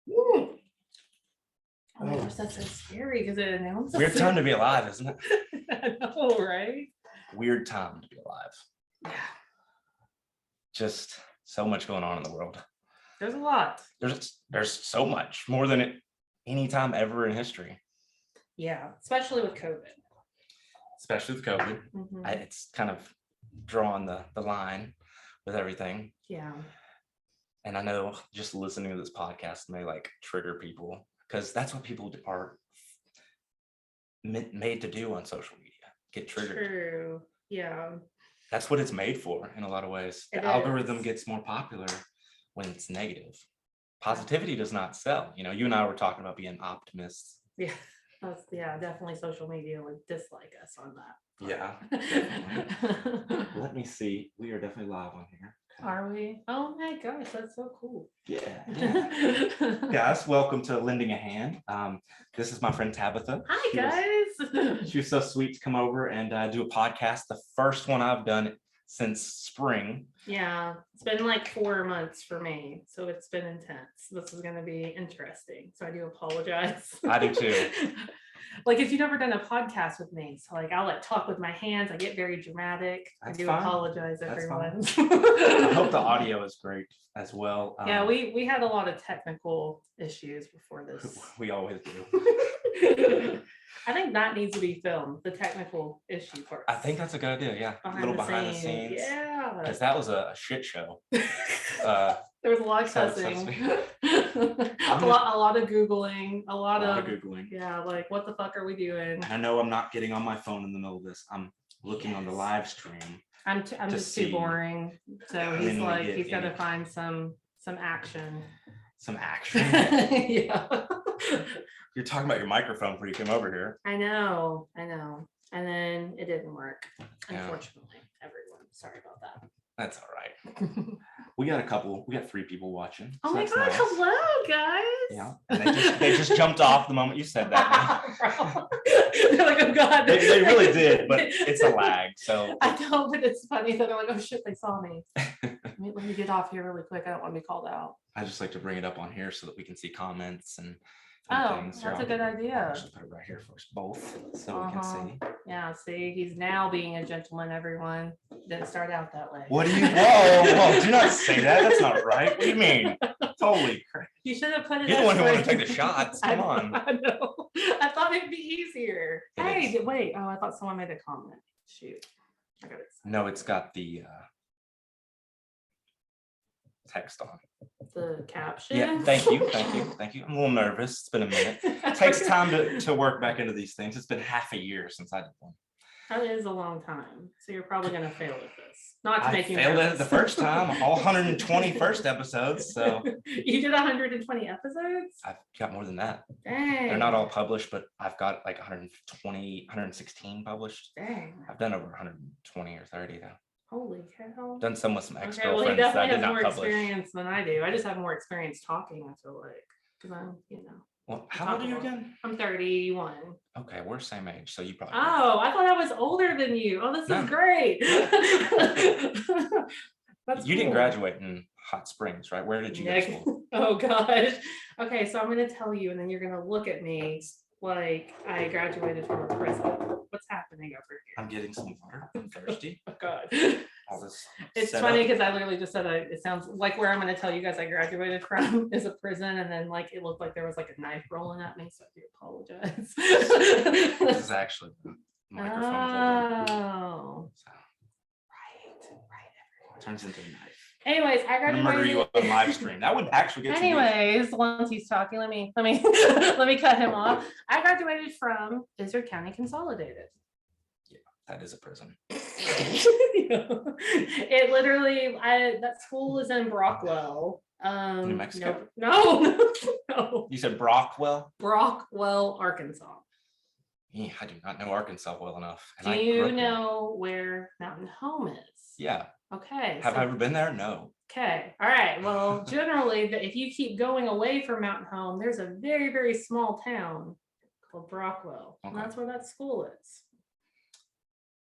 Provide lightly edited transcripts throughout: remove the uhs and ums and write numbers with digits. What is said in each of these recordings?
Ooh. Oh my gosh, that's so scary because it announces. Weird time to be alive, isn't it? I know, right? Weird time to be alive. Yeah. Just so much going on in the world. There's a lot. There's so much more than any time ever in history. Yeah, especially with COVID. Mm-hmm. It's kind of drawing the line with everything. Yeah. And I know just listening to this podcast may like trigger people because that's what people are made to do on social media. Get triggered. True. Yeah. That's what it's made for in a lot of ways. The algorithm gets more popular when it's negative. Positivity does not sell. You know, you and I were talking about being optimists. Yeah. Definitely social media would dislike us on that. Yeah, definitely. Let me see. We are definitely live on here. Are we? Oh my gosh, that's so cool. Yeah. Guys, welcome to Lending a Hand. This is my friend Tabitha. Hi, guys. She was so sweet to come over and do a podcast. The first one I've done since spring. Yeah, it's been like 4 months for me, so it's been intense. This is going to be interesting, so I do apologize. I do too. Like if you've never done a podcast with me, so like I'll like talk with my hands, I get very dramatic. I do apologize, everyone. I hope the audio is great as well. Yeah, we had a lot of technical issues before this. We always do. I think that needs to be filmed, the technical issue part. I think that's a good idea, yeah. A little behind the scenes. Yeah. Because that was a shit show. There was a lot of cussing. a lot of Googling. A lot of Googling. Yeah, like what the fuck are we doing? And I know I'm not getting on my phone in the middle of this. I'm looking on the live stream. I'm just too boring. So he's like, he's got to find some action. Some action? Yeah. You're talking about your microphone before you came over here. I know. And then it didn't work, unfortunately. Everyone, sorry about that. That's all right. We got 3 people watching. Oh my God, nice. Hello, guys. Yeah. And they just jumped off the moment you said that. They're like, oh God. They really did, but it's a lag. So I know, but it's funny that they're like, oh shit, they saw me. Let me get off here really quick. I don't want to be called out. I just like to bring it up on here so that we can see comments and things. That's a good idea. I'll put it right here for us both so we can see. Yeah, see, he's now being a gentleman, everyone. Didn't start out that way. What do you whoa, do not say that. That's not right. What do you mean? Holy crap. You should have put it. You're the one who wanted to take the shots. Come on. I know. I thought it'd be easier. Hey, wait. Oh, I thought someone made a comment. Shoot. I got it. No, it's got the text on it. The caption. Yeah, thank you. I'm a little nervous. It's been a minute. It takes time to work back into these things. It's been half a year since I did one. That is a long time. So you're probably gonna fail at this. Not to make you failed nervous. It the first time, all 120 first episodes. So you did 120 episodes? I've got more than that. Dang. They're not all published, but I've got like 116 published. Dang. I've done over 120 or 30 though. Holy cow. Done some with some ex-girlfriends. Okay, well, he definitely that I did has more not publish. experience than I do. I just have more experience talking, I feel like. Because I'm, Well, how old are you again? I'm 31. Okay, we're same age, so you probably. Oh, I thought I was older than you. Oh, this is great. You didn't graduate in Hot Springs, right? Where did you go to school? Oh gosh. Okay, so I'm going to tell you, and then you're going to look at me like I graduated from a prison. What's happening over here? I'm getting some water. I'm thirsty. Oh God. All this. It's funny because I literally just said it sounds like where I'm going to tell you guys I graduated from is a prison, and then like it looked like there was like a knife rolling at me, so I do apologize. This is actually the microphone holder. Oh. So. Right. Turns into a knife. Anyways, I graduated. Murder you on live stream. That would actually get. Anyways, once he's talking, let me let me cut him off. I graduated from Izzard County Consolidated. Yeah, that is a prison. It literally, that school is in Brockwell. New Mexico? No. You said Brockwell? Brockwell, Arkansas. Yeah, I do not know Arkansas well enough. Do you know where Mountain Home is? Yeah. Okay. Have I ever been there? No. Okay. All right. Well, generally, if you keep going away from Mountain Home, there's a very, very small town called Brockwell. Okay. And that's where that school is.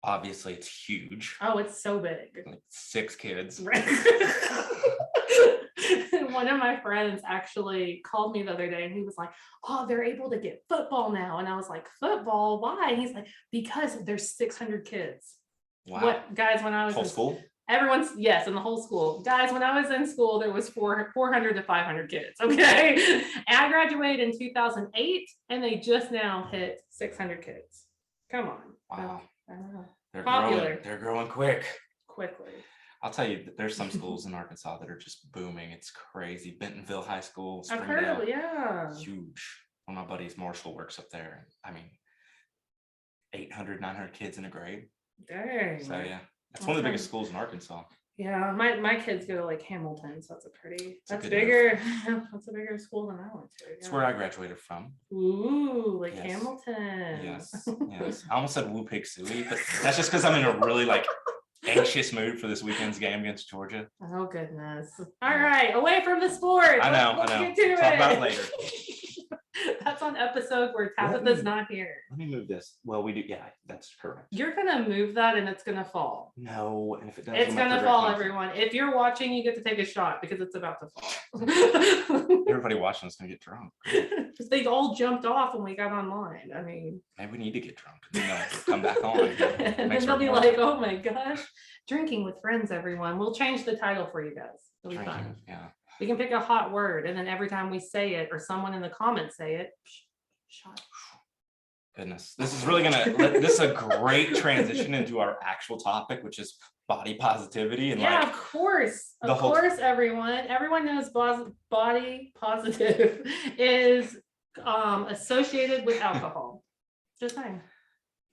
Obviously, it's huge. Oh, it's so big. Like 6 kids. Right. One of my friends actually called me the other day and he was like, oh, they're able to get football now. And I was like, football? Why? And he's like, because there's 600 kids. Wow. What, guys, when I was Whole school? Everyone's, yes, in the whole school. Guys, when I was in school, there was 400 to 500 kids, okay? And I graduated in 2008, and they just now hit 600 kids. Come on. Wow. They're Popular. growing. They're growing quickly. I'll tell you, there's some schools in Arkansas that are just booming. It's crazy. Bentonville High School, I've Springdale, heard of it, yeah. huge. One of my buddies, Marshall, works up there. I mean, 800, 900 kids in a grade. Dang. So yeah, that's one of the biggest schools in Arkansas. Yeah, my kids go to like Hamilton, so that's bigger. That's a bigger school than I went to. It's where I graduated from. Ooh, like Yes. Hamilton. Yes. I almost said woo pig suey, but that's just because I'm in a really like anxious mood for this weekend's game against Georgia. Oh goodness. All right, away from the sport. I know. Get to Talk it. about it later. That's on episode where Tabitha's not here. Let me move this. Well, we do. Yeah, that's correct. You're gonna move that and it's gonna fall. No, and if it does, It's gonna fall, everyone. If you're watching, you get to take a shot because it's about to fall. Everybody watching is gonna get drunk. They all jumped off when we got online. I mean, maybe we need to get drunk and then they'll come back on. And then they'll be like, oh my gosh, drinking with friends, everyone. We'll change the title for you guys. It'll be fun. Yeah. We can pick a hot word, and then every time we say it or someone in the comments say it, shot. Goodness, this is really this is a great transition into our actual topic, which is body positivity. And yeah, of course, everyone knows body positive is associated with alcohol. Just saying.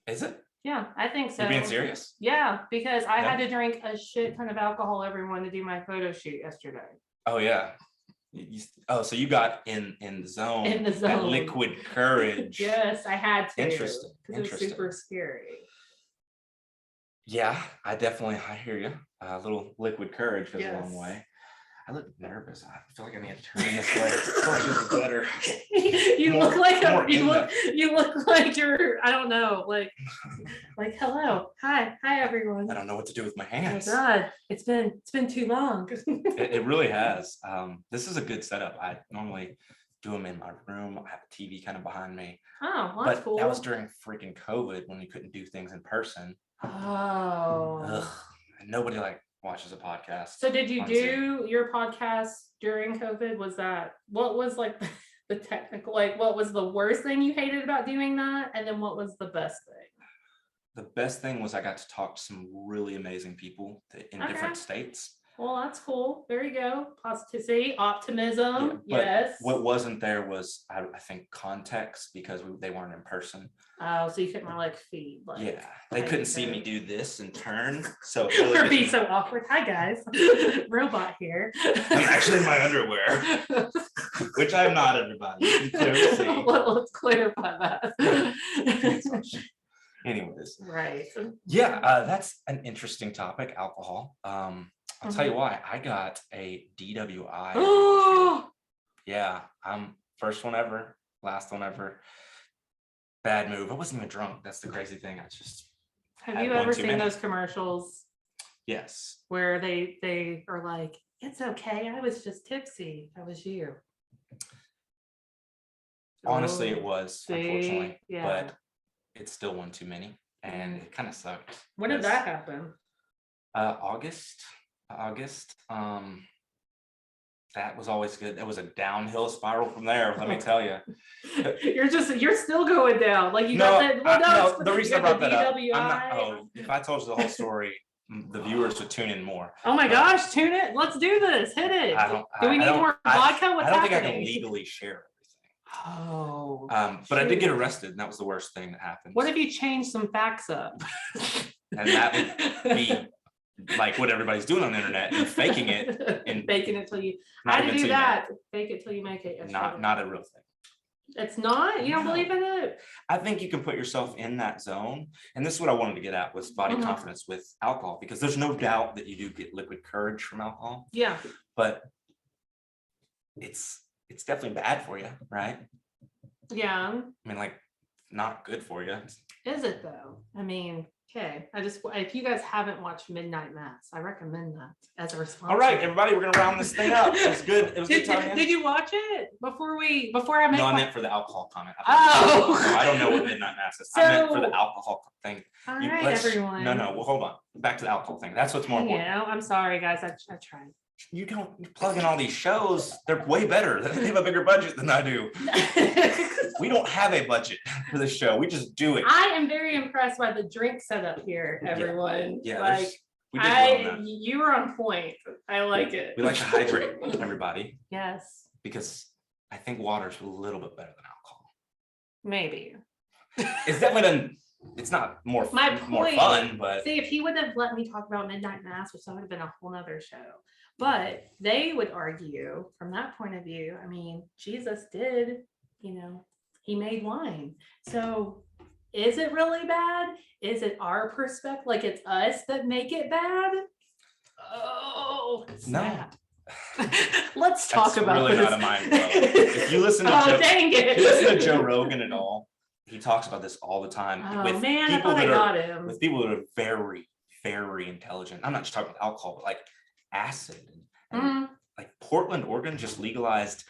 Is it? Yeah, I think so. You're being serious? Yeah, because I had to drink a shit ton of alcohol, everyone, to do my photo shoot yesterday. Oh yeah. So you got in the zone. In the zone. That liquid courage. Yes, I had to. Interesting. Because it was super scary. Yeah, I hear you. A little liquid courage goes a long way. I look nervous. I feel like I need to turn this way. I feel like this is better. You look like you're, I don't know, like hello, hi everyone. I don't know what to do with my hands. Oh my God, it's been too long. It really has. This is a good setup. I normally do them in my room. I have a TV kind of behind me. Oh, well, that's cool. That was during freaking COVID when we couldn't do things in person. Oh. Ugh. And nobody watches a podcast. So did you do your podcast during COVID? What was like the technical, what was the worst thing you hated about doing that? And then what was the best thing? The best thing was I got to talk to some really amazing people in different states. Well, that's cool. There you go. Positivity, optimism. Yeah, yes. What wasn't there was, I think, context, because they weren't in person. Oh, so you couldn't feed. Yeah, they couldn't see me do this and turn. So it would be so awkward. Hi guys, robot here. I'm actually in my underwear, which I'm not, everybody. You can clearly see. Let's clarify that. Anyways. Right. Yeah, that's an interesting topic, alcohol. I'll tell you why. I got a DWI. Yeah, I'm first one ever, last one ever. Bad move. I wasn't even drunk. That's the crazy thing. Have you ever seen those commercials? Yes. Where they are like, it's okay, I was just tipsy. That was you. Honestly, it was, unfortunately. Yeah. But it's still one too many. And it kind of sucked. When did that happen? August. That was always good. It was a downhill spiral from there, let me tell you. You're still going down. Like you no, got that. No, the reason I brought that up, if I told you the whole story, the viewers would tune in more. Oh my gosh, tune it. Let's do this. Hit it. Do we need more vodka? What's happening? I don't think I can legally share everything. Oh. But I did get arrested, and that was the worst thing that happened. What if you change some facts up? And that would be like what everybody's doing on the internet and faking it. And faking it till you. How to do that? Fake it till you make it. Not a real thing. It's not? You don't believe in it? I think you can put yourself in that zone. And this is what I wanted to get at, was body confidence with alcohol, because there's no doubt that you do get liquid courage from alcohol. Yeah. But it's definitely bad for you, right? Yeah. I mean, not good for you. Is it though? I mean, Okay, if you guys haven't watched Midnight Mass, I recommend that as a response. All right, everybody, we're gonna round this thing up. It was good. It was good talking. Did you watch it before I make? No, I meant for the alcohol comment. Oh, no, I don't know what Midnight Mass is. I meant for the alcohol thing. All right, everyone. No, well, hold on. Back to the alcohol thing. That's what's more important. Yeah, I'm sorry, guys. I tried. You don't plug in all these shows. They're way better. They have a bigger budget than I do. We don't have a budget for this show. We just do it. I am very impressed by the drink setup here, everyone. Yeah, like you were on point. I like it. We like to hydrate everybody. Yes. Because I think water's a little bit better than alcohol. Maybe. It's definitely it's not more fun, but see, if he would have let me talk about Midnight Mass, which that would have been a whole nother show. But they would argue from that point of view, I mean, Jesus did, he made wine. So is it really bad? Is it our perspective? Like it's us that make it bad? Oh, snap. No. Let's talk about really this. Not a mind blow. If you listen to if you listen to Joe Rogan at all, he talks about this all the time. Oh man, I thought I got him. With people that are very, very intelligent. I'm not just talking about alcohol, but like acid and like Portland, Oregon just legalized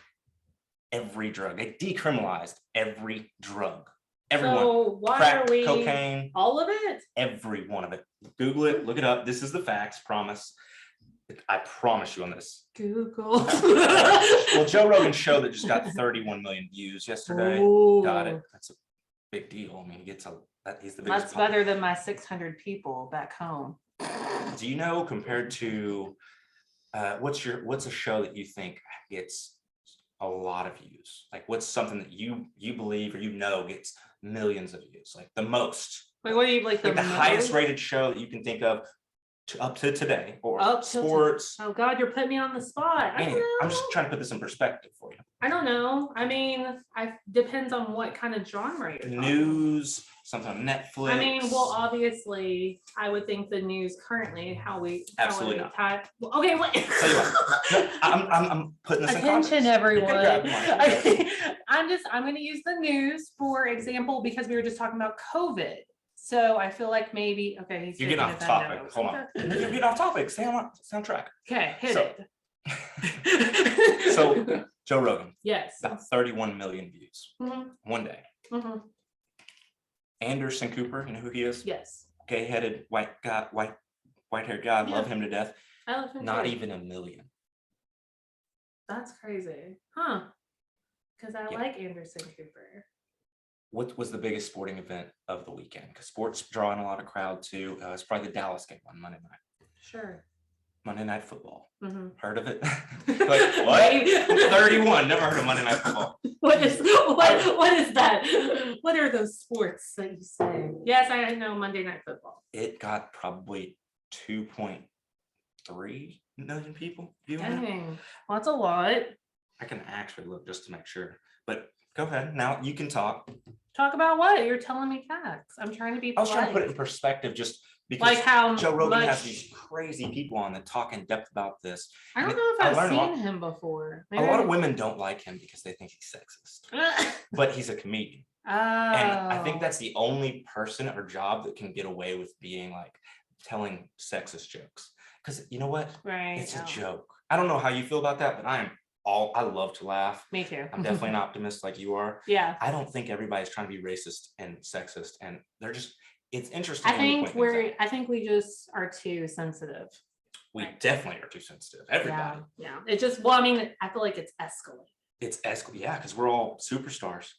every drug. They decriminalized every drug. Everyone. So why crack, are we cocaine, all of it? Every one of it. Google it, look it up. This is the facts, promise. I promise you on this. Google. Well, Joe Rogan's show that just got 31 million views yesterday. Ooh. Got it. That's a big deal. I mean, he's the biggest. That's better than my 600 people back home. Do you know, compared to what's a show that you think gets a lot of views? Like what's something that you believe or gets millions of views, like the most? Wait, what do you like? The highest rated show that you can think of up to today, or sports? Oh God, you're putting me on the spot. I don't know. I'm just trying to put this in perspective for you. I don't know. I mean, depends on what kind of genre you're news, something on Netflix. I mean, well, obviously, I would think the news currently, absolutely not. Okay, wait. Tell you what, I'm putting this in context. Attention, everyone. I'm going to use the news for example because we were just talking about COVID. So I feel like maybe he's you're getting off topic. Hold on, you're getting off topic. Stay on track. Okay, hit it. So Joe Rogan. Yes. Got 31 million views one day. Anderson Cooper, you know who he is? Yes. Gay-headed white-haired guy. Love him to death. I love him. Not even 1 million. That's crazy, huh? Because I like Anderson Cooper. What was the biggest sporting event of the weekend? Because sports drawing a lot of crowd too. It's probably the Dallas game on Monday night. Sure. Monday Night Football. Heard of it? Like what? 31. Never heard of Monday Night Football. What is that? What are those sports that you say? Yes, I know Monday Night Football. It got probably 2.3 million people viewing it. Dang. Well, that's a lot. I can actually look just to make sure. But go ahead. Now you can talk. Talk about what? You're telling me facts. I'm trying to be polite. I was trying to put it in perspective just because like how Joe Rogan has these crazy people on that talk in depth about this. I don't know if I've seen him before. Maybe a lot of women don't like him because they think he's sexist. But he's a comedian. Oh. And I think that's the only person or job that can get away with being like telling sexist jokes. Because you know what? Right. It's a joke. I don't know how you feel about that, but I love to laugh. Me too. I'm definitely an optimist like you are. Yeah. I don't think everybody's trying to be racist and sexist, and they're just. It's interesting. I think we just are too sensitive. We definitely are too sensitive. Everybody. Yeah. It just. Well, I mean, I feel like it's escalating. Yeah, because we're all superstars.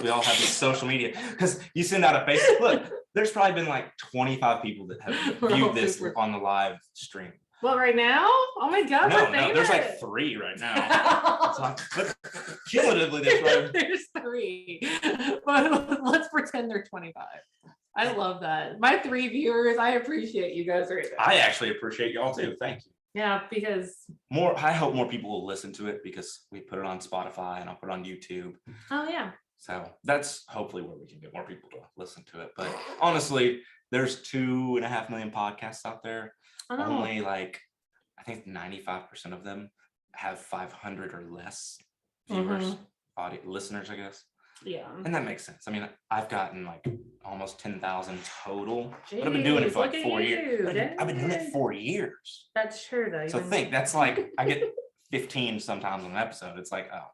We all have this social media. Because you send out a Facebook. Look, there's probably been like 25 people that have viewed this on the live stream. Well, right now? Oh my God. No, there's like 3 right now. But cumulatively, there's 3. But let's pretend they're 25. I love that. My 3 viewers, I appreciate you guys right now. I actually appreciate y'all too. Thank you. Yeah, because I hope more people will listen to it because we put it on Spotify and I'll put it on YouTube. Oh yeah. So that's hopefully where we can get more people to listen to it. But honestly, there's 2.5 million podcasts out there. Only like I think 95% of them have 500 or less viewers, listeners, I guess. Yeah. And that makes sense. I mean, I've gotten like almost 10,000 total, Jeez, but I've been doing it for like look at 4 years. you. I've been doing it 4 years. That's true though. So think that's like I get 15 sometimes on an episode. It's like, oh,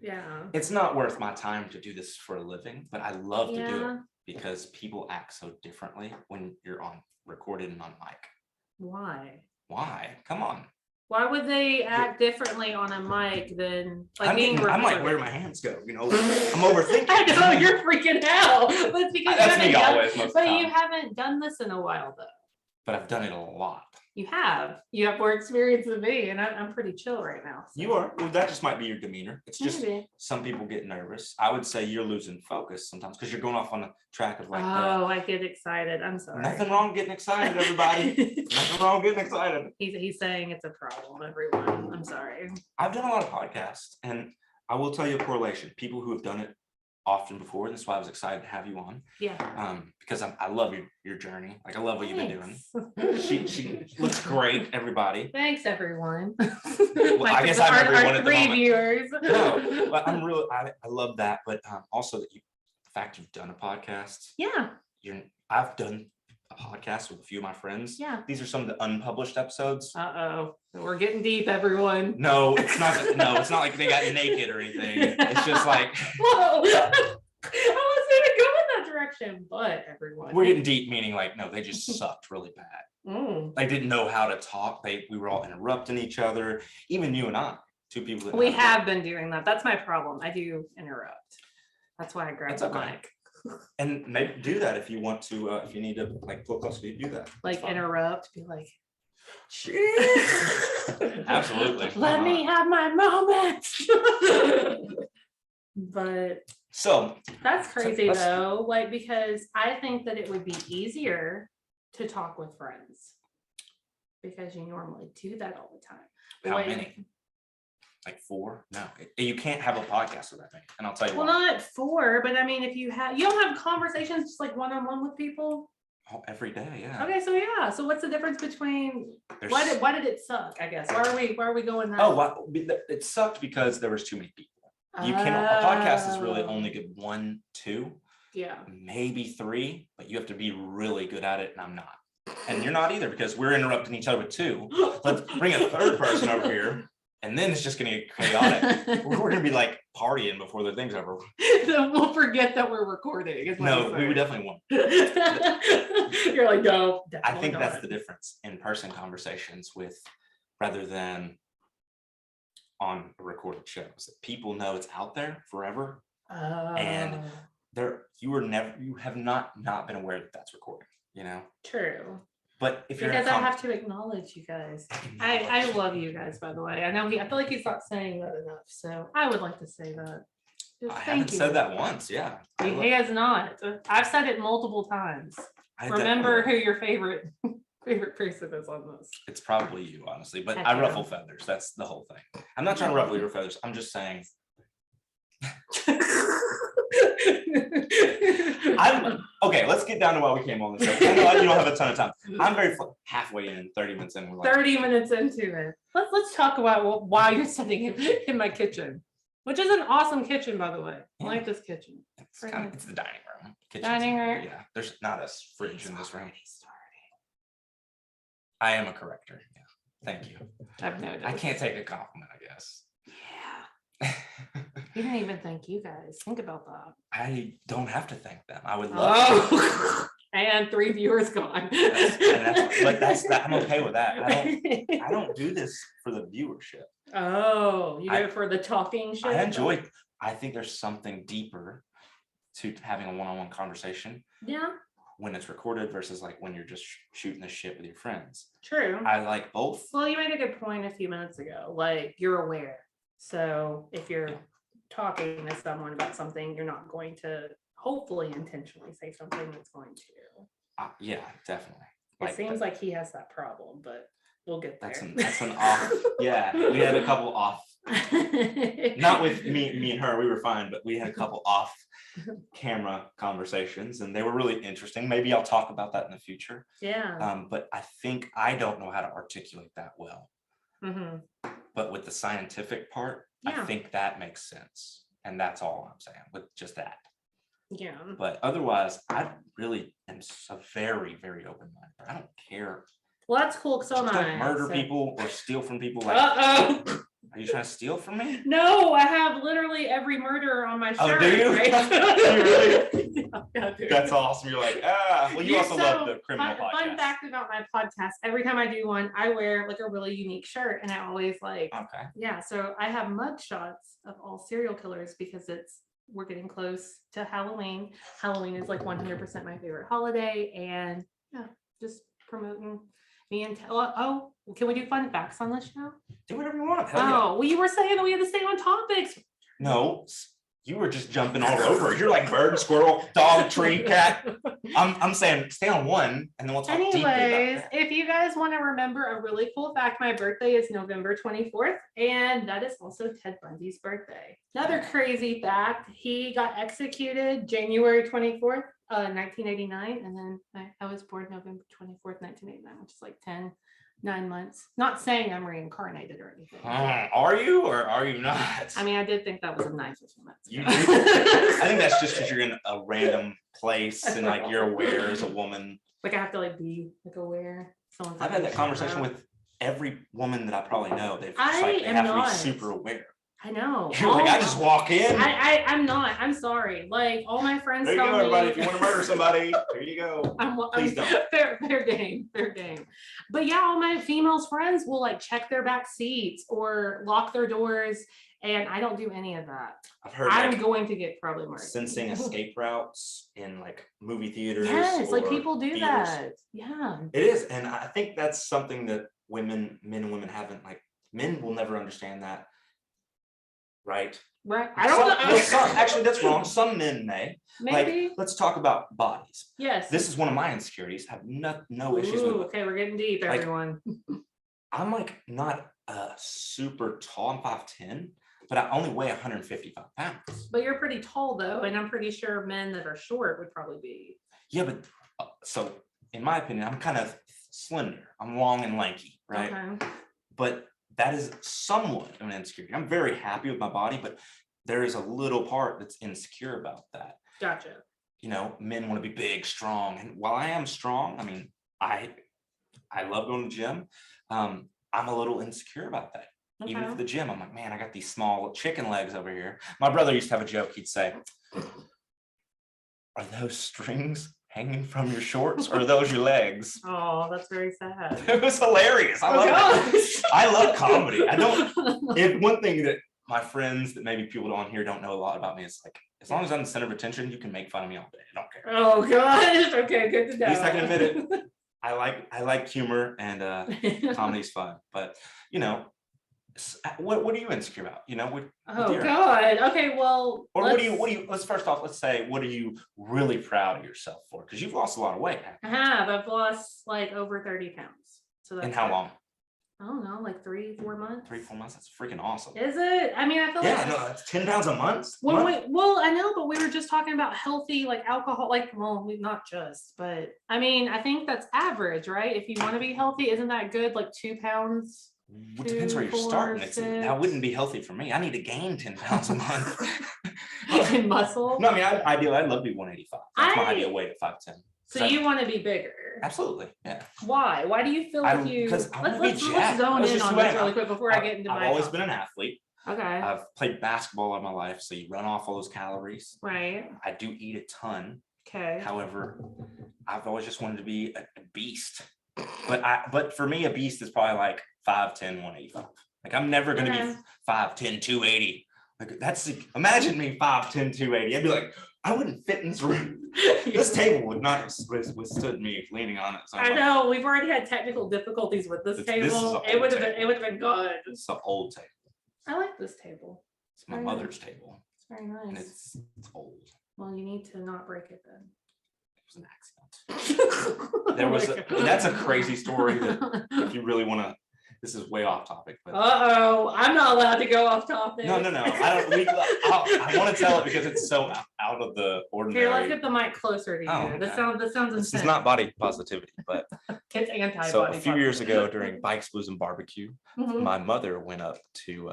yeah. it's not worth my time to do this for a living, but I love to do Yeah. it because people act so differently when you're on recorded and on mic. Why? Why? Come on. Why would they act differently on a mic than like being I'm like, recorded? where do my hands go? You know, I'm overthinking. I know you're freaking out, but it's because That's me you haven't always, done, most of but the you time. haven't done this in a while though. But I've done it a lot. You have more experience than me, and I'm pretty chill right now. So. You are. Well, that just might be your demeanor. It's just Maybe. some people get nervous. I would say you're losing focus sometimes because you're going off on a track of like, I get excited. I'm sorry. nothing wrong getting excited, everybody. Nothing wrong getting excited. He's saying it's a problem, everyone. I'm sorry. I've done a lot of podcasts, and I will tell you a correlation. People who have done it often before, and that's why I was excited to have you on. Yeah. Because I love your journey. Like I love what you've been doing. Thanks. She looks great, everybody. Thanks, everyone. Well, I guess I'm everyone at the moment. Viewers. No, but I love that. But also that the fact you've done a podcast. Yeah. I've done a podcast with a few of my friends. Yeah. These are some of the unpublished episodes. We're getting deep, everyone. No, it's not. No, it's not like they got naked or anything. It's just like. Whoa. I wasn't even going that direction, but everyone. We're getting deep, meaning like, no, they just sucked really bad. They didn't know how to talk. We were all interrupting each other. Even you and I, two people. We have been doing that. That's my problem. I do interrupt. That's why I grabbed the mic. And maybe do that if you want to. If you need to, like, pull close to you, do that. Like interrupt, be like. Absolutely. Let me have my moment. But so that's crazy though, like because I think that it would be easier to talk with friends because you normally do that all the time. How many? Like 4? No, you can't have a podcast with that thing, and I'll tell you why. Well, not 4, but I mean, if you don't have conversations just like one-on-one with people. Oh, every day, yeah. Okay, so yeah. So what's the difference between why did it suck? I guess why are we going that? Oh, well, it sucked because there was too many people. You cannot. A podcast is really only good 1, 2, maybe 3, but you have to be really good at it, and I'm not. And you're not either because we're interrupting each other with 2. Let's bring a 3rd person over here. And then it's just going to get chaotic. We're going to be like partying before the thing's over. Then we'll forget that we're recording. No, we would definitely won't. You're like, no. I think that's the difference in person conversations rather than on recorded shows. People know it's out there forever, and you have not been aware that that's recording. You know. True. But if you're because I have to acknowledge you guys. I love you guys, by the way. I know I feel like he's not saying that enough, so I would like to say that. I haven't said that once. Yeah, he has not. I've said it multiple times. Remember who your favorite person is on this. It's probably you, honestly. But I ruffle feathers. That's the whole thing. I'm not trying to ruffle your feathers. I'm just saying. Okay, let's get down to why we came on this. I know you don't have a ton of time. I'm very halfway in, 30 minutes in. 30 minutes into it. Let's talk about why you're sitting in my kitchen, which is an awesome kitchen, by the way. I like this kitchen. It's the dining room. Dining room. Yeah, there's not a fridge in this room. I am a corrector. Yeah, thank you. I've noticed. I can't take a compliment, I guess. Yeah. You didn't even thank you guys. Think about that. I don't have to thank them. I would love to. And 3 viewers gone. That's I'm okay with that. I don't do this for the viewership. Oh, you do it for the talking shit? I think there's something deeper to having a one-on-one conversation. Yeah. When it's recorded versus like when you're just shooting the shit with your friends. True. I like both. Well, you made a good point a few minutes ago. Like you're aware. So if you're talking to someone about something, you're not going to hopefully intentionally say something that's going to. Yeah, definitely. It seems like he has that problem, but we'll get there. That's an off. Yeah, we had a couple off. Not with me and her, we were fine, but we had a couple off camera conversations and they were really interesting. Maybe I'll talk about that in the future. Yeah. But I think I don't know how to articulate that well. Mm-hmm. But with the scientific part, I think that makes sense. And that's all I'm saying with just that. Yeah. But otherwise, I really am a very, very open-minded. I don't care. Well, that's cool. So Just don't murder people or steal from people. Like, Uh-oh. Are you trying to steal from me? No, I have literally every murderer on my shirt. Oh, do you? Right? Really? Yeah, dude. That's awesome. You're like, well, you also love the criminal podcast. Fun fact about my podcast, every time I do one, I wear like a really unique shirt, and I always like, okay. Yeah, so I have mug shots of all serial killers because we're getting close to Halloween. Halloween is like 100% my favorite holiday, and yeah, just promoting me and can we do fun facts on this show? Do whatever you want. Hell yeah. Well, you were saying that we had to stay on topics. No, you were just jumping all over. You're like bird, squirrel, dog, tree, cat. I'm saying stay on one, and then we'll talk deeply about Anyways, that. if you guys want to remember a really cool fact, my birthday is November 24th, and that is also Ted Bundy's birthday. Another crazy fact, he got executed January 24th, 1989, and then I was born November 24th, 1989, which is like 9 months. Not saying I'm reincarnated or anything. Are you or are you not? I mean, I did think that was a nice response. You do? I think that's just because you're in a random place and like you're aware as a woman. Like I have to like be like aware. I've had that conversation with every woman that I probably know. They have to be super aware. I know. You're like, I just walk in. I'm not. I'm sorry. Like all my friends there you tell go, me. everybody. If you want to murder somebody, there you go. Please don't. Fair game. But yeah, all my female friends will like check their back seats or lock their doors, and I don't do any of that. I've heard I'm going to get probably murdered. Sensing escape routes in like movie theaters. Yes, like people do theaters. that. Yeah. It is, and I think that's something that men and women haven't like. Men will never understand that. Right. I don't know. Actually, that's wrong. Some men may. Maybe. Like, let's talk about bodies. Yes. This is one of my insecurities. I have no issues with it. Okay, we're getting deep, Like, everyone. I'm like not super tall. I'm 5'10", but I only weigh 155 pounds. But you're pretty tall though, and I'm pretty sure men that are short would probably be. Yeah, but so in my opinion, I'm kind of slender. I'm long and lanky, right? Okay. But that is somewhat of an insecurity. I'm very happy with my body, but there is a little part that's insecure about that. Gotcha. You know, men want to be big, strong. And while I am strong, I mean, I love going to the gym. I'm a little insecure about that. Okay. Even for the gym, I'm like, man, I got these small chicken legs over here. My brother used to have a joke. He'd say, are those strings hanging from your shorts or are those your legs? Oh, that's very sad. It was hilarious. I love it. I love comedy. If one thing that my friends that maybe people on here don't know a lot about me is like, as long as I'm the center of attention, you can make fun of me all day. I don't care. Oh gosh. Okay, good to know. At least I can admit it. I like humor and comedy's fun. But you know, what are you insecure about? You know, God. Okay, well. Or what do you? Let's first off, let's say, what are you really proud of yourself for? Because you've lost a lot of weight. I have. I've lost like over 30 pounds. So that's in how long? I don't know, like 3-4 months. 3-4 months. That's freaking awesome. Is it? I mean, I feel like. Yeah, no, that's 10 pounds a month. Well, I know, but we were just talking about healthy, like alcohol, like, well, not just, but I mean, I think that's average, right? If you want to be healthy, isn't that good? Like 2 pounds. It depends where you're starting. That wouldn't be healthy for me. I need to gain 10 pounds a month. In muscle? No, I mean, I'd love to be 185. That's my ideal weight at 5'10". So you want to be bigger? Absolutely, yeah. Why? Why do you feel like you? Because let's zone in on this really quick before I get into my. I've always been an athlete. Okay. I've played basketball all my life, so you run off all those calories. Right. I do eat a ton. Okay. However, I've always just wanted to be a beast. But for me, a beast is probably like 5'10", 185. Like I'm never gonna be 5'10", 280. Like imagine me 5'10", 280. I'd be like, I wouldn't fit in this room. This table would not have withstood me leaning on it. So I know we've already had technical difficulties with this table. It would have been good. It's an old table. I like this table. It's my mother's table. It's very nice. And it's old. Well, you need to not break it then. It was an accident. That's a crazy story that if you really want to. This is way off topic, but I'm not allowed to go off topic. No. I want to tell it because it's so out of the ordinary. Here, let's get the mic closer to you. Oh, This sounds insane. This is not body positivity, but it's anti-body. So a few years ago during Bikes, Blues, and Barbecue, Mhm. my mother went up to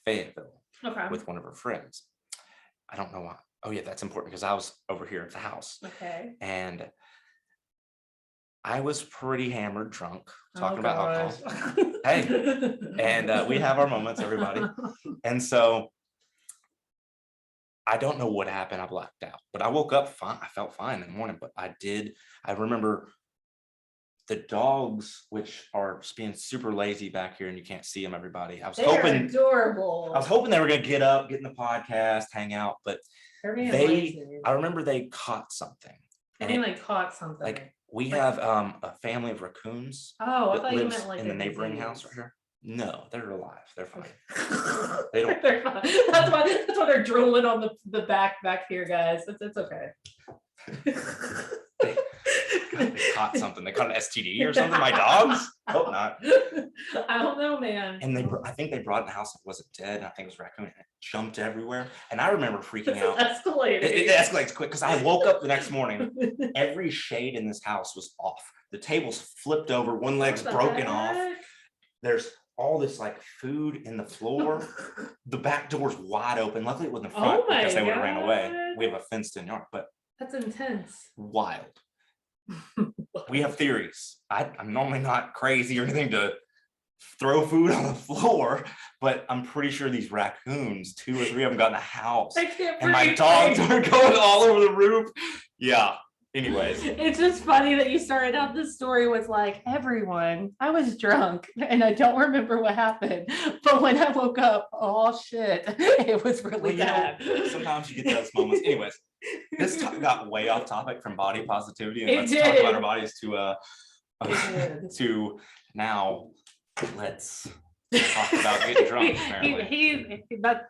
Fayetteville Okay. with one of her friends. I don't know why. Oh yeah, that's important because I was over here at the house. Okay. And I was pretty hammered, drunk, talking Oh, about gosh. alcohol. Hey, and we have our moments, everybody. And so I don't know what happened. I blacked out, but I woke up fine. I felt fine in the morning, but I remember the dogs, which are being super lazy back here and you can't see them, everybody. They're adorable. I was hoping they were going to get up, get in the podcast, hang out, but I remember they caught something. I mean, they caught something. Like we have a family of raccoons. Oh, I that thought you lives meant like in the neighboring house right here. No, they're alive. They're fine. They don't. They're fine. That's why they're drooling on the back here, guys. It's okay. They caught something. They caught an STD or something. My dogs? Hope not. I don't know, man. And I think they brought it in the house. It wasn't dead. And I think it was raccoon. And it jumped everywhere. And I remember freaking out. It escalates quick because I woke up the next morning. Every shade in this house was off. The table's flipped over. One leg's broken off. There's all this like food in the floor. The back door's wide open. Luckily it wasn't the front because they would have ran away. We have a fenced in yard, but that's intense. Wild. We have theories. I'm normally not crazy or anything to throw food on the floor, but I'm pretty sure these raccoons, 2 or 3 of them got in the house, and my dogs are going all over the roof. Yeah. Anyways, it's just funny that you started out this story with like, everyone, I was drunk and I don't remember what happened, but when I woke up, oh shit, it was really bad. Sometimes you get those moments. Anyways, this got way off topic from body positivity, and let's talk about our bodies to now let's talk about getting drunk.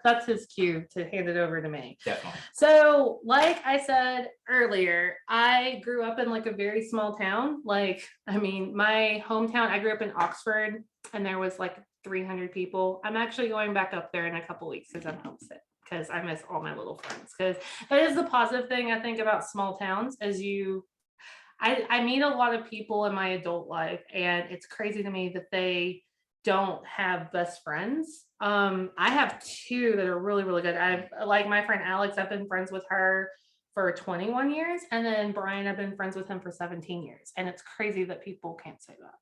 That's his cue to hand it over to me. Definitely. So like I said earlier, I grew up in like a very small town. Like, I mean, my hometown, I grew up in Oxford and there was like 300 people. I'm actually going back up there in a couple weeks because I'm homesick, because I miss all my little friends. Because that is the positive thing I think about small towns, is I meet a lot of people in my adult life, and it's crazy to me that they don't have best friends. I have 2 that are really, really good. I've like my friend Alex, I've been friends with her for 21 years. And then Brian, I've been friends with him for 17 years. And it's crazy that people can't say that.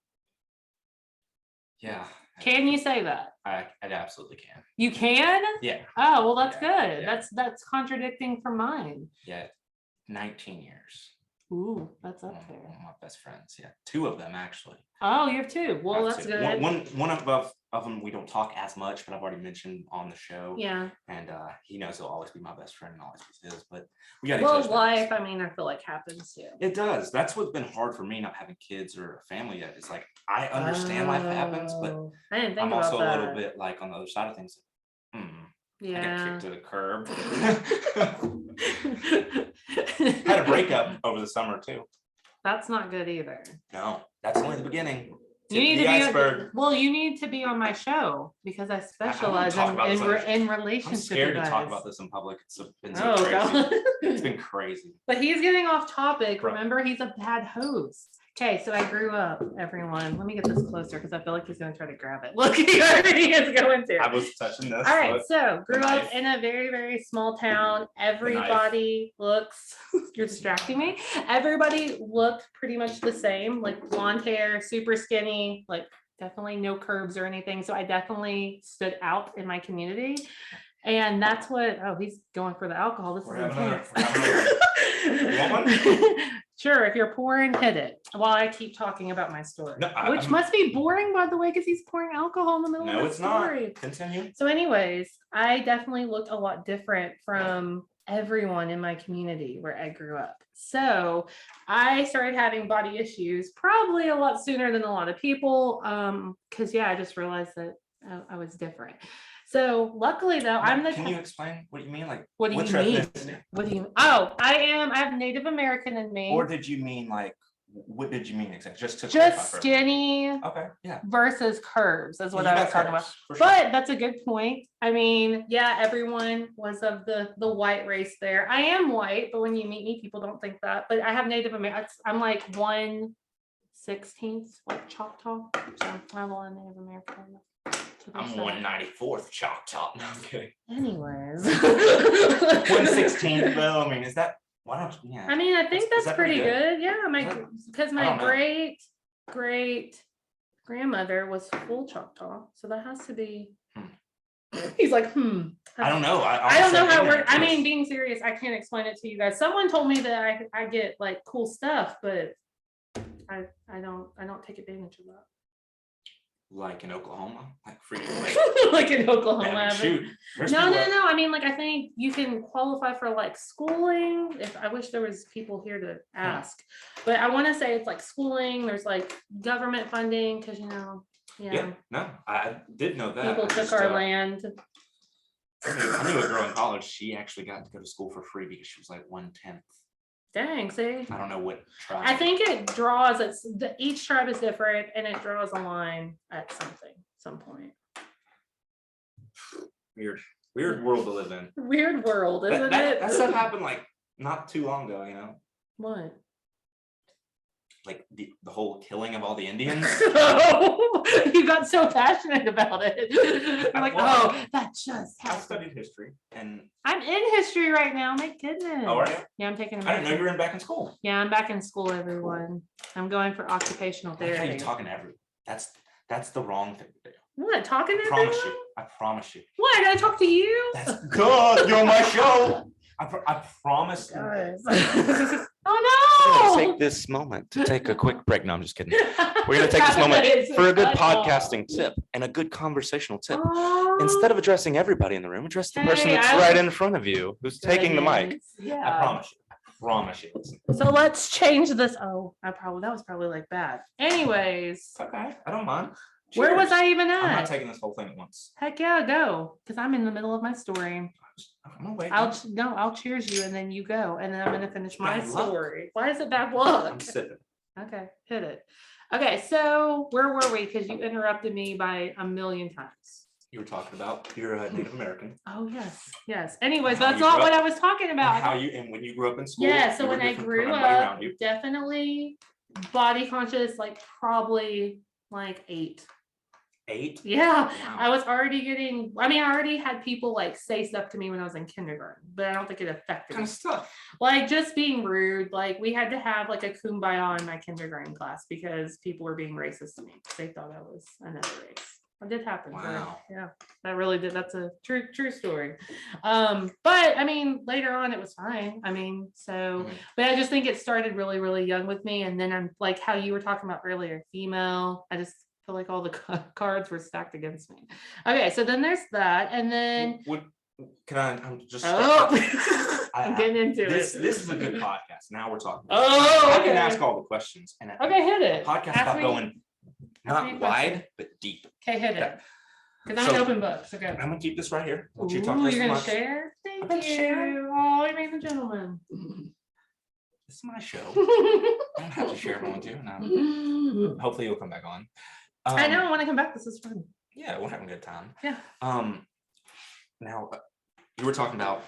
Yeah. Can you say that? I absolutely can. You can? Yeah. Oh, well, that's good. Yeah. That's contradicting from mine. Yeah. 19 years. Ooh, that's up there. One of my best friends. Yeah. 2 of them actually. Oh, you have 2. Well, that's good. One of them we don't talk as much, but I've already mentioned on the show. Yeah. And he knows he'll always be my best friend and always be his. But we got life, I mean, I feel like happens too. It does. That's what's been hard for me not having kids or a family yet. It's like I understand life happens, but I didn't think I'm about also that. a little bit like on the other side of things. Yeah. I got kicked to the curb. Had a breakup over the summer too. That's not good either. No, that's only the beginning. You need you need to be on my show because I specialize in relationships. I'm scared to talk about this in public. It's been so crazy. God. It's been crazy. But he's getting off topic. Remember, he's a bad host. Okay, so I grew up, everyone. Let me get this closer because I feel like he's going to try to grab it. Look, he already is going to. I was touching this. All right, so grew up in a very, very small town. Everybody looks, you're distracting me. Everybody looked pretty much the same, like blonde hair, super skinny, like definitely no curves or anything. So I definitely stood out in my community. And that's what, he's going for the alcohol. This is intense. You want one? Sure, if you're pouring, hit it while I keep talking about my story. No, which must be boring, by the way, because he's pouring alcohol in the middle of the story. Not. Continue. So anyways, I definitely looked a lot different from everyone in my community where I grew up. So I started having body issues probably a lot sooner than a lot of people. Because I just realized that I was different. So luckily though, Can you explain what you mean? Like, what do you mean? What do you mean? Oh, I have Native American in me. Or did you mean like, what did you mean exactly? Just skinny. Okay, yeah. Versus curves is what I was talking about. Sure. But that's a good point. I mean, everyone was of the white race there. I am white, but when you meet me, people don't think that. But I have Native American. I'm like 1/16 like Choctaw. So I have a lot of Native American. I'm 194th Choctaw. No, I'm kidding. Anyways. 116th though. I mean, is that? Why don't? Yeah. I mean, I think that's pretty good. Yeah, because my great grandmother was full Choctaw, so that has to be. He's like, I don't know. I don't know how it works. I mean, being serious, I can't explain it to you guys. Someone told me that I get like cool stuff, but I don't take advantage of that. Like in Oklahoma, like free, like in Oklahoma. Shoot. No. I mean, like I think you can qualify for like schooling. If I wish there was people here to ask, but I want to say it's like schooling. There's like government funding because Yeah. No, I did know that. People took our land. I knew a girl in college. She actually got to go to school for free because she was like 1/10. Dang, see? I don't know what tribe. I think it draws, each tribe is different and it draws a line at some point. Weird world to live in. Weird world, isn't it? That stuff happened like not too long ago, What? Like the whole killing of all the Indians. You got so passionate about it. I'm like, that just happened. I studied history and I'm in history right now. My goodness. Oh, are you? Yeah, I'm taking. I didn't know you were back in school. Yeah, I'm back in school, everyone. I'm going for occupational therapy. How are you talking to everyone? That's the wrong thing to do. What? Talking to everyone? everyone? I promise you. What? I gotta talk to you? That's good. You're on my show. I promise. Oh no! We're gonna take this moment to take a quick break. No, I'm just kidding. We're gonna take this moment for a good podcasting tip and a good conversational tip. Instead of addressing everybody in the room, address the person that's right in front of you who's taking the mic. Yeah. I promise you. So let's change this. Oh, that was probably like bad. Anyways. Okay, I don't mind. Cheers. Where was I even at? I'm not taking this whole thing at once. Heck yeah, go. Because I'm in the middle of my story. I'm gonna wait. I'll cheers you and then you go. And then I'm gonna finish my story. Why is it bad luck? I'm sipping. Okay, hit it. Okay, so where were we? Because you interrupted me by a million times. You were talking about you're a Native American. Oh yes. Anyways, that's not what I was talking about. And when you grew up in school. Yeah, so when I grew up, definitely body conscious, like probably like 8. 8? Yeah, wow. I already had people like say stuff to me when I was in kindergarten, but I don't think it affected me. Kind of stuff. Like just being rude. Like we had to have like a kumbaya in my kindergarten class because people were being racist to me. They thought I was another race. It did happen. Wow. Yeah, that really did. That's a true story. But I mean, later on it was fine. I mean, but I just think it started really, really young with me. And then I'm like how you were talking about earlier, female. I just feel like all the cards were stacked against me. Okay, so then there's that. And then I'm just I'm getting into it. This is a good podcast. Now we're talking. I can ask all the questions. And okay, hit it. Podcast about going not wide, but deep. Okay, hit it. Because I'm an open book. So go. I'm gonna keep this right here. You're gonna share? Thank you. Oh, you made the gentleman. This is my show. I don't have to share if I want to. No. Hopefully you'll come back on. I know. I want to come back. This is fun. Yeah, we're having a good time. Yeah. Now you were talking about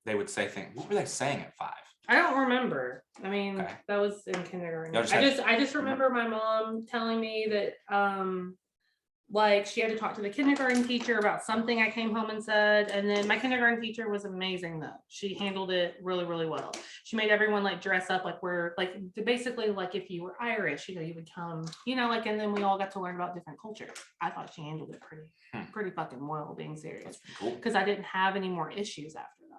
they would say things. What were they saying at 5? I don't remember. I mean, that was in kindergarten. I just remember my mom telling me that like she had to talk to the kindergarten teacher about something I came home and said. And then my kindergarten teacher was amazing though. She handled it really, really well. She made everyone like dress up like we're like basically like if you were Irish, you would come, like, and then we all got to learn about different cultures. I thought she handled it pretty fucking well, being serious. Because I didn't have any more issues after that.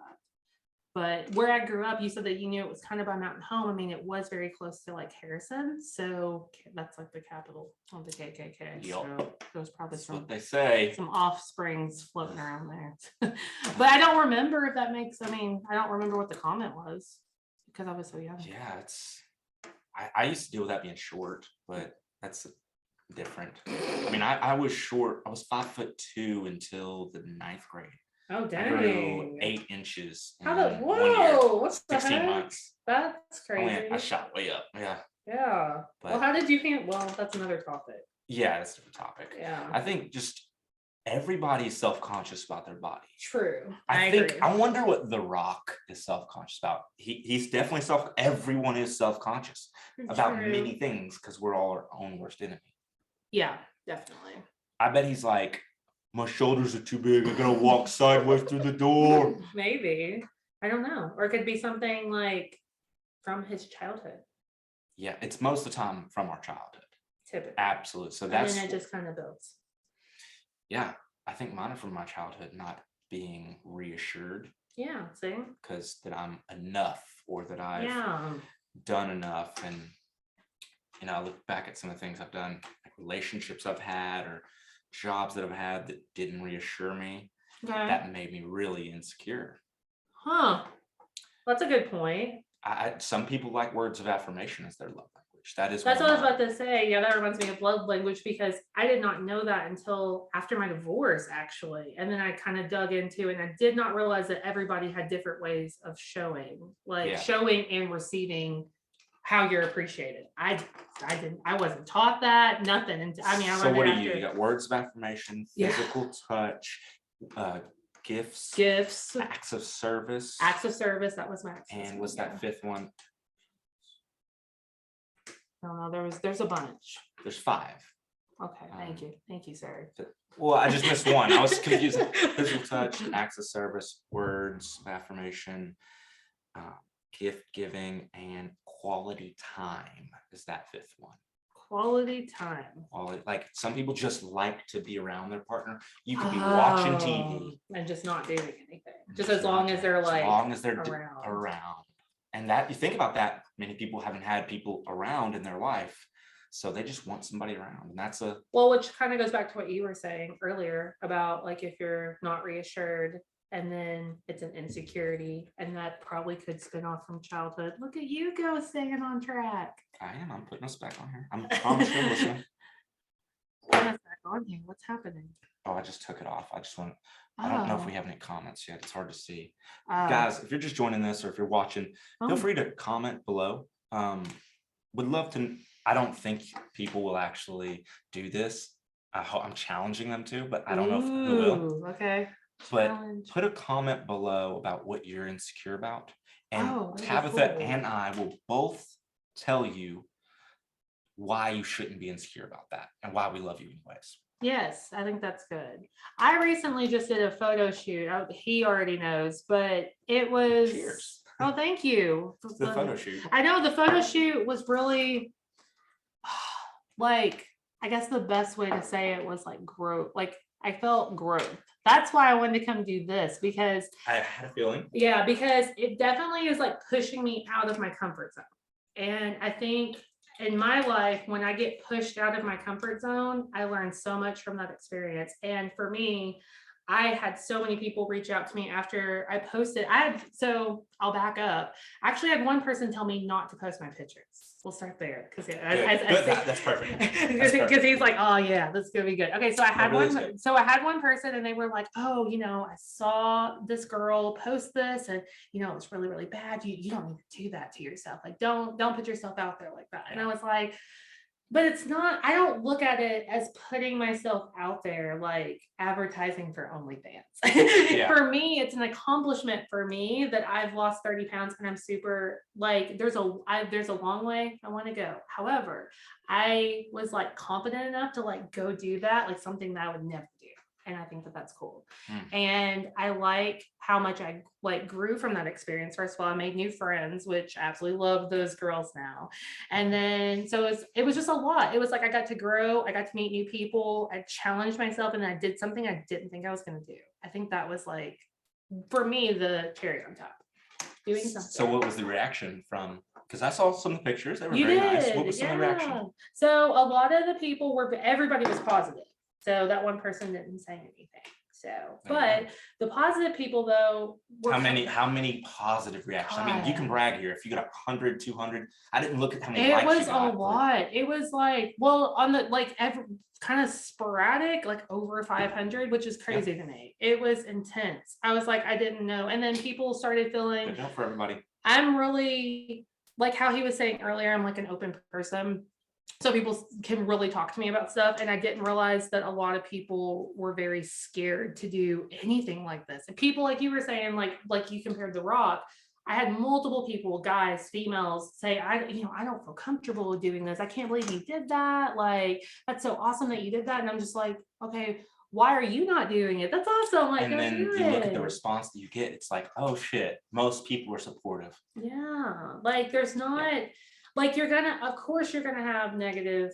But where I grew up, you said that it was kind of by Mountain Home. I mean, it was very close to like Harrison. So that's like the capital of the KKK. Yep. So there's probably what they say. Some offsprings floating around there. But I don't remember if that makes, I don't remember what the comment was because I was so young. Yeah, I used to deal with that being short, but that's different. I mean, I was short. I was 5'2" until the 9th grade. Oh, dang. I grew 8 inches. Whoa, 1 year, what's the 16 heck? months. That's crazy. I shot way up. Yeah. Yeah. Well, how did you handle? Well, that's another topic. Yeah, that's a different topic. Yeah. I think just everybody's self-conscious about their body. True. I wonder what The Rock is self-conscious about. He's definitely everyone is self-conscious about many things because we're all our own worst enemy. Yeah, definitely. I bet he's like, my shoulders are too big. I'm gonna walk sideways through the door. Maybe. I don't know. Or it could be something like from his childhood, Yeah, it's most of the time from our childhood. typically. Absolutely. So And that's then it just kind of builds. yeah. I think mine are from my childhood, not being reassured Yeah, see? because that I'm enough or that I've Yeah. done enough. And I look back at some of the things I've done, like relationships I've had or jobs that I've had that didn't reassure me. Okay. That made me really insecure. Huh. That's a good point. Some people like words of affirmation as their love language. That is That's one what I of was mine. about to say. Yeah, that reminds me of love language because I did not know that until after my divorce, actually. And then I kind of dug into it and I did not realize that everybody had different ways of showing, like Yeah. showing and receiving how you're appreciated. I wasn't taught that, nothing. And I mean, I So learned what it do you? after You got words of affirmation, Yeah. physical touch, gifts, gifts, acts of service. acts of service. That was my acts of And what's service, that fifth one? No, there's a bunch. There's 5. Okay, thank you, sir. Well, I just missed one. I was confused. Physical touch, acts of service, words of affirmation, gift giving, and quality time is that 5th one. Quality time. Like some people just like to be around their partner. You could be watching Oh, TV and just not doing anything. Just as long as they're like as long as they're around. around. And that you think about that, many people haven't had people around in their life. So they just want somebody around. And that's Well, which kind of goes back to what you were saying earlier about like if you're not reassured and then it's an insecurity and that probably could spin off from childhood. Look at you go staying on track. I'm putting us back on here. I'm promise you're listening. Put us back on here. What's happening? Oh, I just took it off. I don't know if we have any comments yet. It's hard to see. Oh. Guys, if you're just joining this or if you're watching, feel free to comment below. Would love to. I don't think people will actually do this. I'm challenging them to, but I don't know if who will. Okay. But put a comment below about what you're insecure about. And Tabitha and I will both tell you why you shouldn't be insecure about that and why we love you anyways. Yes, I think that's good. I recently just did a photo shoot. He already knows, but it was. Cheers. Oh, thank you. The photo shoot. I know the photo shoot was really like, I guess the best way to say it was like growth. Like I felt growth. That's why I wanted to come do this because I had a feeling. Yeah, because it definitely is like pushing me out of my comfort zone. And I think in my life, when I get pushed out of my comfort zone, I learned so much from that experience. And for me, I had so many people reach out to me after I posted. So I'll back up. I actually had one person tell me not to post my pictures. We'll start there because that's perfect. Because he's like, oh yeah, that's gonna be good. Okay, so I had one person, and they were like, oh, I saw this girl post this, and it's really really bad. You don't need to do that to yourself. Like don't put yourself out there like that. And I was like, but it's not, I don't look at it as putting myself out there like advertising for OnlyFans. Yeah. For me, it's an accomplishment for me that I've lost 30 pounds and I'm super like, there's a long way I want to go. However, I was like confident enough to like go do that, like something that I would never do. And I think that that's cool. And I like how much I like grew from that experience. First of all, I made new friends, which I absolutely love those girls now. And then, so it was just a lot. It was like, I got to grow. I got to meet new people. I challenged myself and I did something I didn't think I was going to do. I think that was like, for me, the cherry on top. Doing something. So what was the reaction from, because I saw some of the pictures. They were very nice. What was some of the reaction? So a lot of the people everybody was positive. So that one person didn't say anything. So, but the positive people though, how many positive reactions? I mean, you can brag here. If you got 100, 200, I didn't look at how many likes you got. It was a lot. It was like, well, on the like every kind of sporadic, like over 500, which is crazy to me. It was intense. I was like, I didn't know. And then people started feeling. Good enough for everybody. I'm really like how he was saying earlier. I'm like an open person. So people can really talk to me about stuff. And I didn't realize that a lot of people were very scared to do anything like this. And people, like you were saying, like you compared The Rock, I had multiple people, guys, females, say, I don't feel comfortable doing this. I can't believe you did that. Like, that's so awesome that you did that. And I'm just like, okay, why are you not doing it? That's awesome. Like, And then do you look at the it. response that you get, it's like, oh shit, most people are supportive. Yeah, like there's not like of course you're gonna have negative.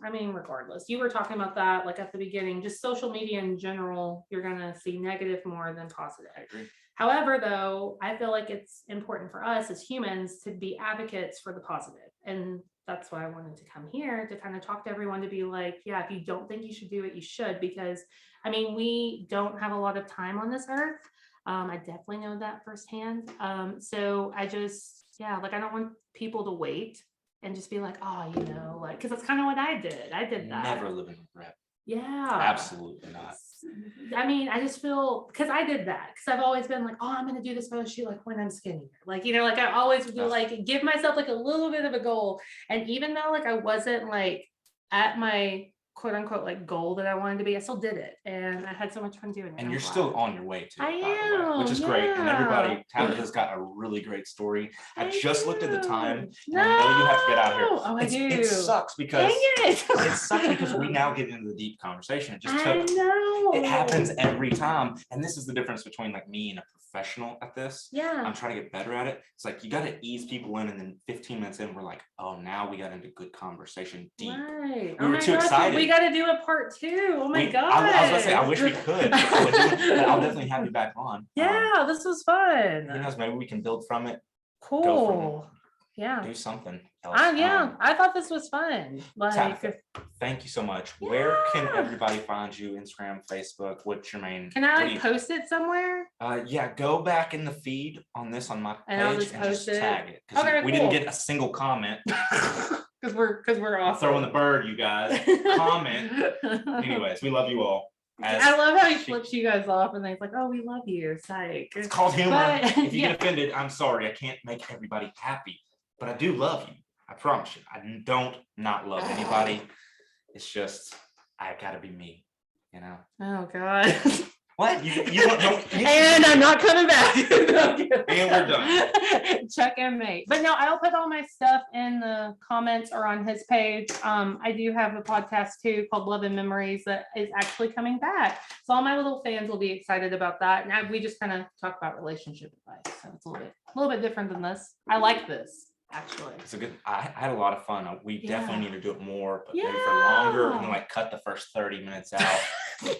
I mean, regardless, you were talking about that like at the beginning, just social media in general, you're gonna see negative more than positive. I agree. However, though, I feel like it's important for us as humans to be advocates for the positive. And that's why I wanted to come here to kind of talk to everyone to be like, yeah, if you don't think you should do it, you should, because I mean, we don't have a lot of time on this earth. I definitely know that firsthand. So I just, yeah, like I don't want people to wait and just be like, oh, like, because that's kind of what I did. I did that. Never live in regret. Yeah. Absolutely not. I mean, I just feel, because I did that, because I've always been like, oh, I'm going to do this photo shoot like when I'm skinnier. Like, like I always do, like give myself like a little bit of a goal. And even though like I wasn't like at my quote unquote like goal that I wanted to be, I still did it. And I had so much fun doing it. And you're still on your way to it, I am, which is great. And everybody, Tabitha's got a really great story. I just looked at the time, and I know you have to get out of here. Oh, I do. It sucks because it sucks because we now get into the deep conversation. It just took, I know. It happens every time. And this is the difference between like me and a professional at this. Yeah. I'm trying to get better at it. It's like you got to ease people in, and then 15 minutes in, we're like, oh, now we got into good conversation, deep. Right. We were too excited. We got to do a part 2. Oh my god. I was gonna say, I wish we could. But I'll definitely have you back on. Yeah, this was fun. Who knows? Maybe we can build from it. Cool. Yeah. Do something else. Yeah, I thought this was fun. Like, Tabitha, thank you so much. Yeah. Where can everybody find you? Instagram, Facebook? What's your main? Can I like post it somewhere? Yeah, go back in the feed on my page And I'll just and post just it. tag it. Okay, we cool. didn't get a single comment. Because we're awesome. Throwing the bird, you guys. Comment. Anyways, we love you all. I love how he flips you guys off and he's like, oh, we love you. Psych. It's called humor. But, if you get offended, I'm sorry. I can't make everybody happy, but I do love you. I promise you. I don't not love anybody. It's just, I gotta be me, Oh God. What? And I'm not coming back. And we're done. Check and mate. But no, I'll put all my stuff in the comments or on his page. I do have a podcast too called Love and Memories that is actually coming back. So all my little fans will be excited about that. And we just kind of talk about relationship advice. So it's a little bit different than this. I like this. Actually, it's a good. I had a lot of fun. We definitely need to do it more, but maybe for longer, and like cut the first 30 minutes out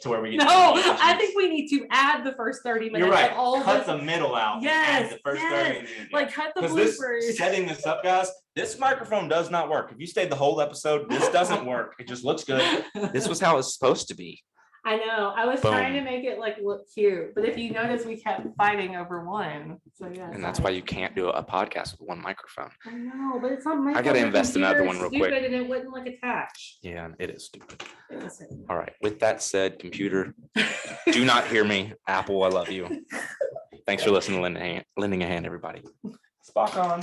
to where we get. No, I think we need to add the first 30 minutes. You're right. Of all cut the middle out. Yes, add the first 30 minutes. Like cut the bloopers. Setting this up, guys. This microphone does not work. If you stayed the whole episode, this doesn't work. It just looks good. This was how it's supposed to be. I know. I was trying to make it like look cute, but if you notice, we kept fighting over one. So yeah. And that's why you can't do a podcast with one microphone. I know, but it's not my. I gotta invest in another one real quick. And it wouldn't like attach. Yeah, it is stupid. All right. With that said, computer, do not hear me. Apple, I love you. Thanks for listening to lending a hand, everybody. Spot on.